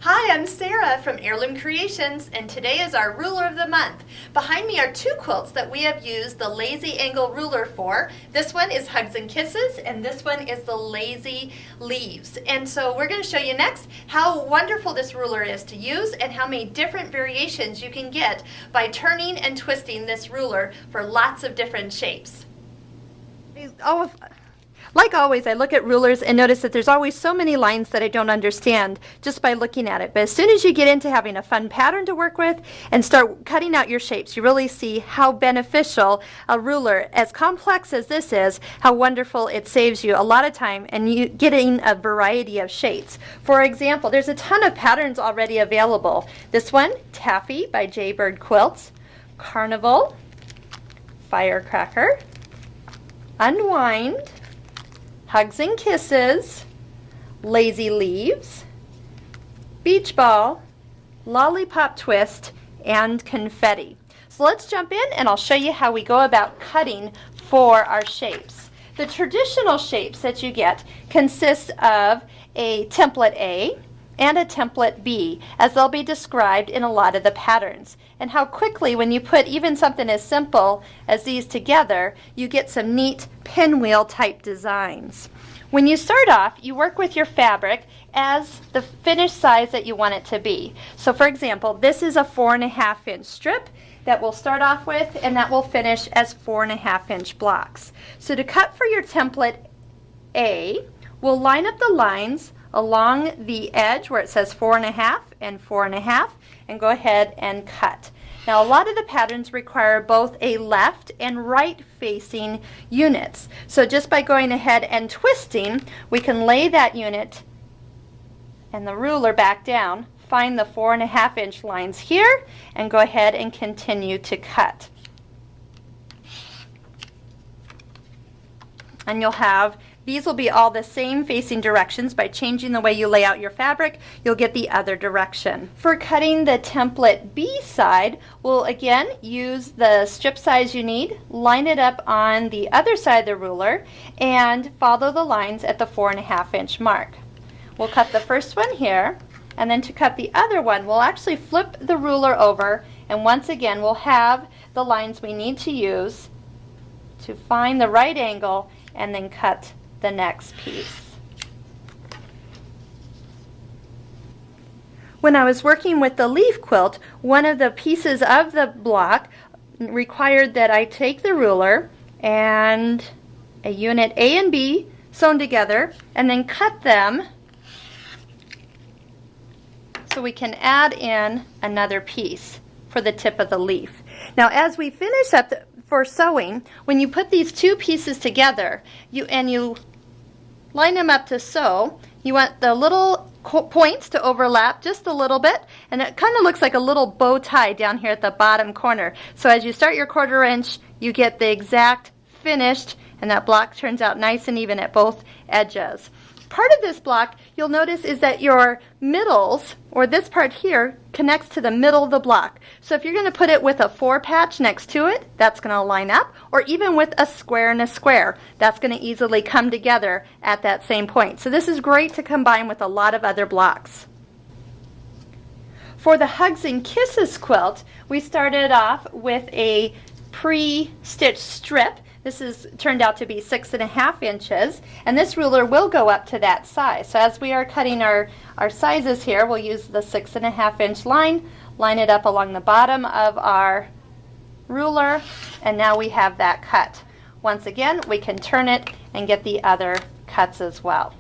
Hi, I'm Sarah from Heirloom Creations, and today is our ruler of the month. Behind me are two quilts that we have used the lazy angle ruler for. This one is Hugs and Kisses, and this one is the Lazy Leaves. And so we're going to show you next how wonderful this ruler is to use and how many different variations you can get by turning and twisting this ruler for lots of different shapes. Like always, I look at rulers and notice that there's always so many lines that I don't understand just by looking at it. But as soon as you get into having a fun pattern to work with and start cutting out your shapes, you really see how beneficial a ruler, as complex as this is, how wonderful it saves you a lot of time and you getting a variety of shapes. For example, there's a ton of patterns already available. This one, Taffy by Jaybird Quilts, Carnival, Firecracker, Unwind, Hugs and Kisses, Lazy Leaves, Beach Ball, Lollipop Twist, and Confetti. So let's jump in and I'll show you how we go about cutting for our shapes. The traditional shapes that you get consist of a template A and a template B, as they'll be described in a lot of the patterns. And how quickly, when you put even something as simple as these together, you get some neat pinwheel type designs. When you start off, you work with your fabric as the finished size that you want it to be. So for example, this is a 4.5 inch strip that we'll start off with, and that will finish as 4.5 inch blocks. So to cut for your template A, we'll line up the lines along the edge where it says 4.5 and 4.5 and go ahead and cut. Now a lot of the patterns require both a left and right facing units. So just by going ahead and twisting, we can lay that unit and the ruler back down, find the 4.5 inch lines here, and go ahead and continue to cut. And you'll have, these will be all the same facing directions. By changing the way you lay out your fabric, you'll get the other direction. For cutting the template B side, we'll again use the strip size you need, line it up on the other side of the ruler, and follow the lines at the 4.5 inch mark. We'll cut the first one here, and then to cut the other one, we'll actually flip the ruler over, and once again, we'll have the lines we need to use to find the right angle and then cut the next piece. When I was working with the leaf quilt, one of the pieces of the block required that I take the ruler and a unit A and B sewn together and then cut them so we can add in another piece for the tip of the leaf. Now as we finish up for sewing, when you put these two pieces together you line them up to sew, you want the little points to overlap just a little bit, and it kind of looks like a little bow tie down here at the bottom corner. So as you start your 1/4 inch, you get the exact finished, and that block turns out nice and even at both edges. Part of this block, you'll notice, is that your middles, or this part here, connects to the middle of the block. So if you're going to put it with a 4 patch next to it, that's going to line up, or even with a square and a square, that's going to easily come together at that same point. So this is great to combine with a lot of other blocks. For the Hugs and Kisses quilt, we started off with a pre-stitched strip. This is turned out to be 6.5 inches, and this ruler will go up to that size. So as we are cutting our sizes here, we'll use the 6.5 inch line it up along the bottom of our ruler, and now we have that cut. Once again, we can turn it and get the other cuts as well.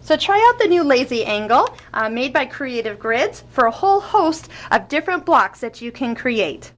So try out the new Lazy Angle made by Creative Grids for a whole host of different blocks that you can create.